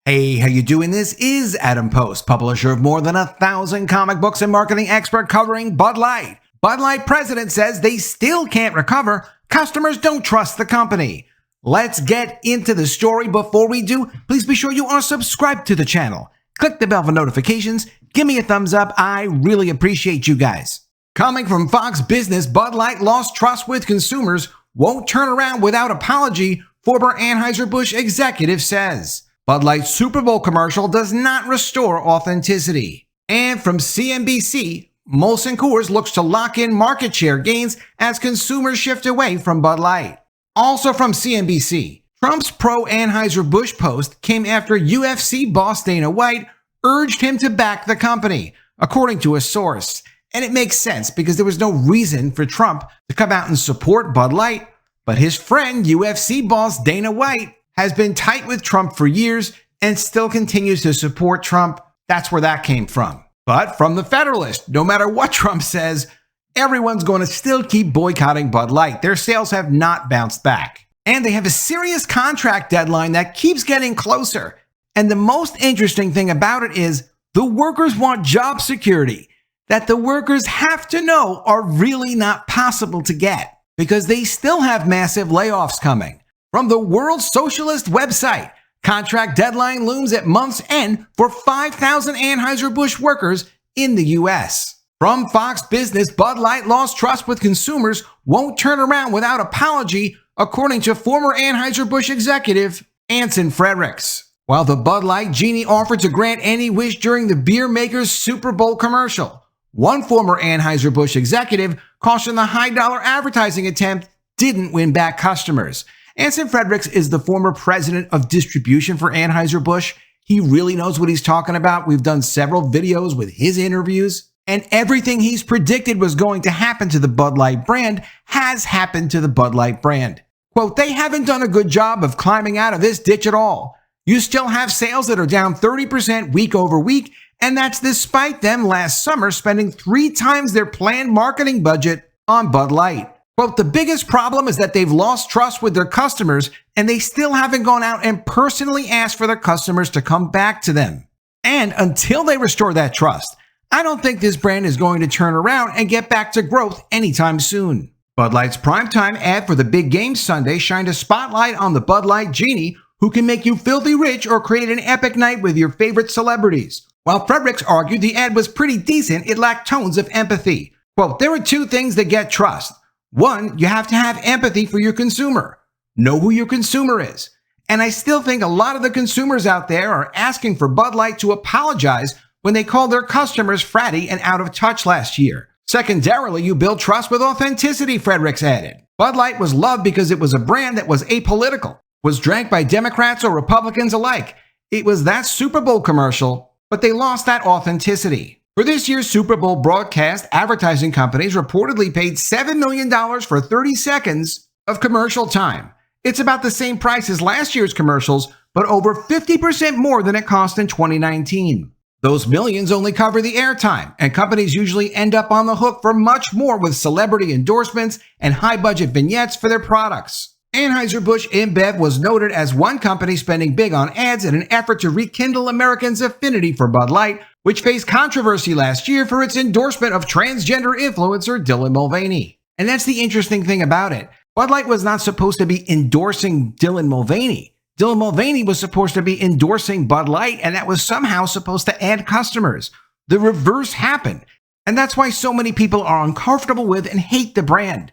Hey, how you doing? This is Adam Post, publisher of more than 1,000 comic books and marketing expert covering Bud Light. Bud Light president says they still can't recover. Customers don't trust the company. Let's get into the story. Before we do, please be sure you are subscribed to the channel. Click the bell for notifications. Give me a thumbs up. I really appreciate you guys. Coming from Fox Business, Bud Light lost trust with consumers, won't turn around without apology, former Anheuser-Busch executive says. Bud Light's Super Bowl commercial does not restore authenticity. And from CNBC, Molson Coors looks to lock in market share gains as consumers shift away from Bud Light. Also from CNBC, Trump's pro-Anheuser-Busch post came after UFC boss Dana White urged him to back the company, according to a source. And it makes sense because there was no reason for Trump to come out and support Bud Light, but his friend UFC boss Dana White has been tight with Trump for years and still continues to support Trump. That's where that came from. But from the Federalist, no matter what Trump says, everyone's going to still keep boycotting Bud Light. Their sales have not bounced back. And they have a serious contract deadline that keeps getting closer. And the most interesting thing about it is the workers want job security that the workers have to know are really not possible to get because they still have massive layoffs coming. From the World Socialist website, contract deadline looms at month's end for 5,000 Anheuser-Busch workers in the U.S. From Fox Business, Bud Light lost trust with consumers, won't turn around without apology, according to former Anheuser-Busch executive Anson Frericks. While the Bud Light genie offered to grant any wish during the beer maker's Super Bowl commercial, one former Anheuser-Busch executive cautioned the high-dollar advertising attempt didn't win back customers. Anson Frericks is the former president of distribution for Anheuser-Busch. He really knows what he's talking about. We've done several videos with his interviews, and everything he's predicted was going to happen to the Bud Light brand has happened to the Bud Light brand. Quote, they haven't done a good job of climbing out of this ditch at all. You still have sales that are down 30% week over week, and that's despite them last summer spending 3 times their planned marketing budget on Bud Light. Quote, the biggest problem is that they've lost trust with their customers and they still haven't gone out and personally asked for their customers to come back to them. And until they restore that trust, I don't think this brand is going to turn around and get back to growth anytime soon. Bud Light's primetime ad for the big game Sunday shined a spotlight on the Bud Light genie who can make you filthy rich or create an epic night with your favorite celebrities. While Frericks argued the ad was pretty decent, it lacked tones of empathy. Quote, there are 2 things that get trust. 1, you have to have empathy for your consumer. Know who your consumer is. And I still think a lot of the consumers out there are asking for Bud Light to apologize when they called their customers fratty and out of touch last year. Secondarily, you build trust with authenticity, Frericks added. Bud Light was loved because it was a brand that was apolitical, was drank by Democrats or Republicans alike. It was that Super Bowl commercial, but they lost that authenticity. For this year's Super Bowl broadcast, advertising companies reportedly paid $7 million for 30 seconds of commercial time. It's about the same price as last year's commercials, but over 50% more than it cost in 2019. Those millions only cover the airtime, and companies usually end up on the hook for much more with celebrity endorsements and high-budget vignettes for their products. Anheuser-Busch InBev was noted as one company spending big on ads in an effort to rekindle Americans' affinity for Bud Light, which faced controversy last year for its endorsement of transgender influencer Dylan Mulvaney. And that's the interesting thing about it. Bud Light was not supposed to be endorsing Dylan Mulvaney. Dylan Mulvaney was supposed to be endorsing Bud Light, and that was somehow supposed to add customers. The reverse happened. And that's why so many people are uncomfortable with and hate the brand.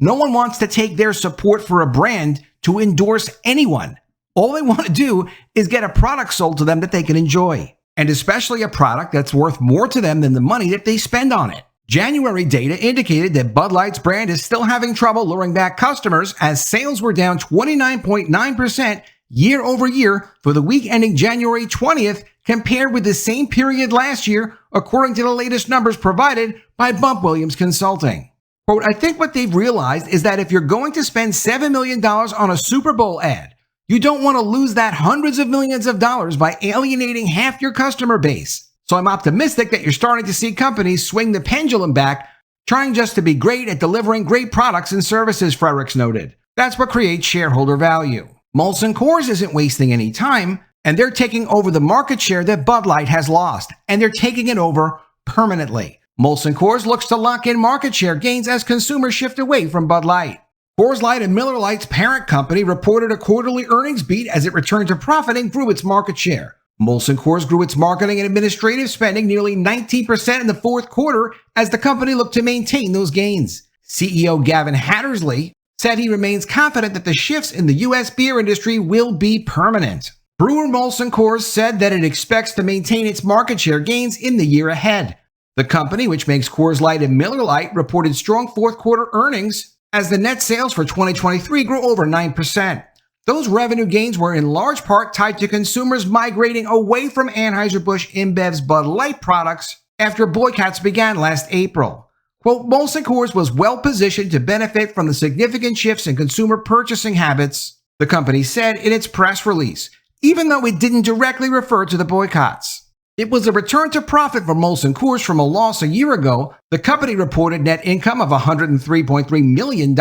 No one wants to take their support for a brand to endorse anyone. All they want to do is get a product sold to them that they can enjoy. And especially a product that's worth more to them than the money that they spend on it. January data indicated that Bud Light's brand is still having trouble luring back customers as sales were down 29.9% year over year for the week ending January 20th compared with the same period last year, according to the latest numbers provided by Bump Williams Consulting. Quote, I think what they've realized is that if you're going to spend $7 million on a Super Bowl ad, you don't want to lose that hundreds of millions of dollars by alienating half your customer base. So I'm optimistic that you're starting to see companies swing the pendulum back, trying just to be great at delivering great products and services, Frericks noted. That's what creates shareholder value. Molson Coors isn't wasting any time. and they're taking over the market share that Bud Light has lost, and they're taking it over permanently. Molson Coors looks to lock in market share gains as consumers shift away from Bud Light. Coors Light and Miller Lite's parent company reported a quarterly earnings beat as it returned to profit and grew its market share. Molson Coors grew its marketing and administrative spending nearly 19% in the fourth quarter as the company looked to maintain those gains. CEO Gavin Hattersley said he remains confident that the shifts in the U.S. beer industry will be permanent. Brewer Molson Coors said that it expects to maintain its market share gains in the year ahead. The company, which makes Coors Light and Miller Lite, reported strong fourth quarter earnings as the net sales for 2023 grew over 9%. Those revenue gains were in large part tied to consumers migrating away from Anheuser-Busch InBev's Bud Light products after boycotts began last April. Quote, Molson Coors was well positioned to benefit from the significant shifts in consumer purchasing habits, the company said in its press release, even though it didn't directly refer to the boycotts. It was a return to profit for Molson Coors from a loss a year ago. The company reported net income of $103.3 million,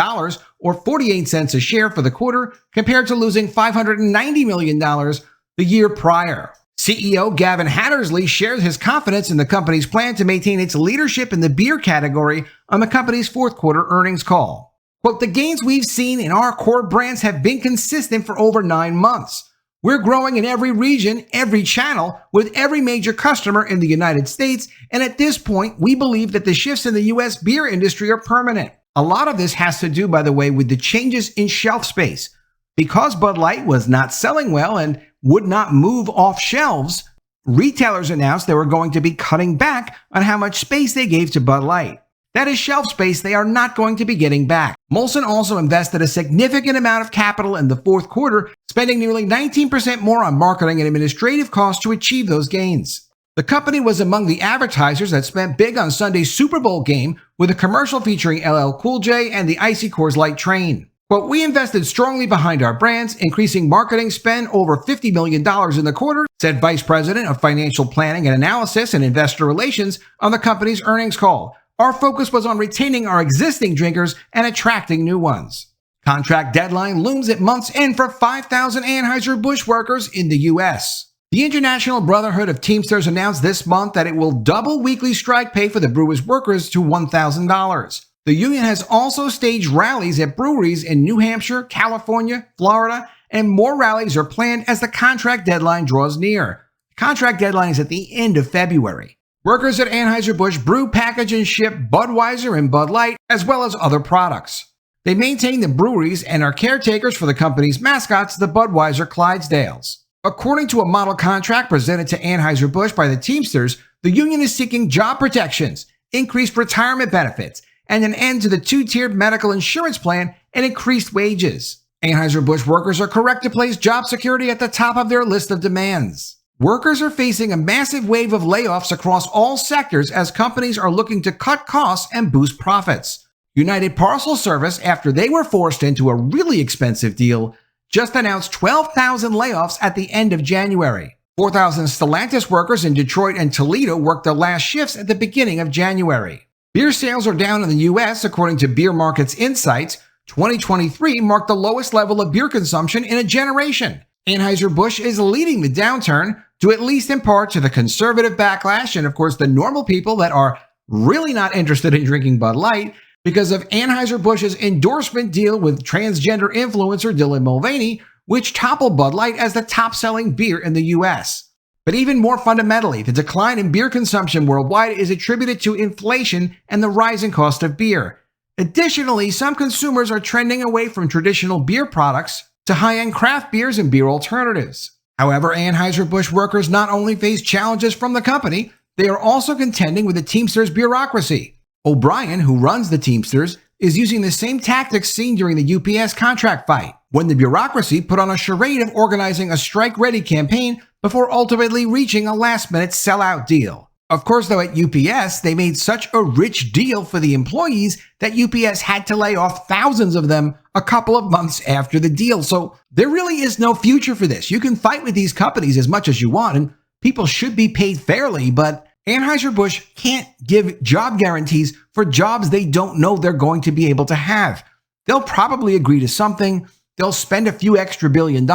or 48 cents a share for the quarter, compared to losing $590 million the year prior. CEO Gavin Hattersley shares his confidence in the company's plan to maintain its leadership in the beer category on the company's fourth quarter earnings call. Quote, the gains we've seen in our core brands have been consistent for over 9 months. We're growing in every region, every channel, with every major customer in the United States, and at this point, we believe that the shifts in the U.S. beer industry are permanent. A lot of this has to do, by the way, with the changes in shelf space. Because Bud Light was not selling well and would not move off shelves, retailers announced they were going to be cutting back on how much space they gave to Bud Light. That is shelf space they are not going to be getting back. Molson also invested a significant amount of capital in the fourth quarter, spending nearly 19% more on marketing and administrative costs to achieve those gains. The company was among the advertisers that spent big on Sunday's Super Bowl game with a commercial featuring LL Cool J and the Icy Coors Light train. Quote, we invested strongly behind our brands, increasing marketing spend over $50 million in the quarter, said Vice President of Financial Planning and Analysis and Investor Relations on the company's earnings call. Our focus was on retaining our existing drinkers and attracting new ones. Contract deadline looms at month's end for 5,000 Anheuser-Busch workers in the U.S. The International Brotherhood of Teamsters announced this month that it will double weekly strike pay for the brewers' workers to $1,000. The union has also staged rallies at breweries in New Hampshire, California, Florida, and more rallies are planned as the contract deadline draws near. The contract deadline is at the end of February. Workers at Anheuser-Busch brew, package, and ship Budweiser and Bud Light, as well as other products. They maintain the breweries and are caretakers for the company's mascots, the Budweiser Clydesdales. According to a model contract presented to Anheuser-Busch by the Teamsters, the union is seeking job protections, increased retirement benefits, and an end to the two-tiered medical insurance plan and increased wages. Anheuser-Busch workers are correct to place job security at the top of their list of demands. Workers are facing a massive wave of layoffs across all sectors as companies are looking to cut costs and boost profits. United Parcel Service, after they were forced into a really expensive deal, just announced 12,000 layoffs at the end of January. 4,000 Stellantis workers in Detroit and Toledo worked their last shifts at the beginning of January. Beer sales are down in the U.S. according to Beer Market's Insights. 2023 marked the lowest level of beer consumption in a generation. Anheuser-Busch is leading the downturn, due at least in part to the conservative backlash and, of course, the normal people that are really not interested in drinking Bud Light because of Anheuser-Busch's endorsement deal with transgender influencer Dylan Mulvaney, which toppled Bud Light as the top-selling beer in the U.S. But even more fundamentally, the decline in beer consumption worldwide is attributed to inflation and the rising cost of beer. Additionally, some consumers are trending away from traditional beer products to high-end craft beers and beer alternatives. However, Anheuser-Busch workers not only face challenges from the company, they are also contending with the Teamsters bureaucracy. O'Brien, who runs the Teamsters, is using the same tactics seen during the UPS contract fight, when the bureaucracy put on a charade of organizing a strike-ready campaign before ultimately reaching a last-minute sellout deal. Of course, though, at UPS, they made such a rich deal for the employees that UPS had to lay off thousands of them a couple of months after the deal. So there really is no future for this. You can fight with these companies as much as you want, and people should be paid fairly, but Anheuser-Busch can't give job guarantees for jobs they don't know they're going to be able to have. They'll probably agree to something, they'll spend a few extra $1 billion,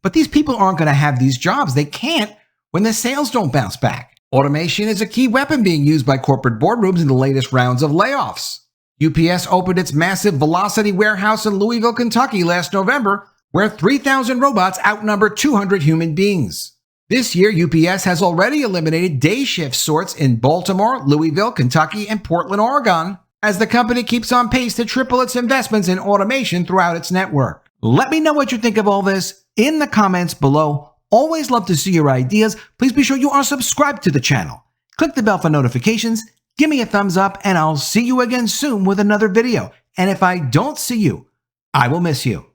But these people aren't going to have these jobs. They can't when the sales don't bounce back. Automation is a key weapon being used by corporate boardrooms in the latest rounds of layoffs. UPS opened its massive Velocity warehouse in Louisville, Kentucky last November, where 3,000 robots outnumber 200 human beings. This year, UPS has already eliminated day shift sorts in Baltimore, Louisville, Kentucky, and Portland, Oregon, as the company keeps on pace to triple its investments in automation throughout its network. Let me know what you think of all this in the comments below. Always love to see your ideas. Please be sure you are subscribed to the channel. Click the bell for notifications, give me a thumbs up, and I'll see you again soon with another video. And if I don't see you, I will miss you.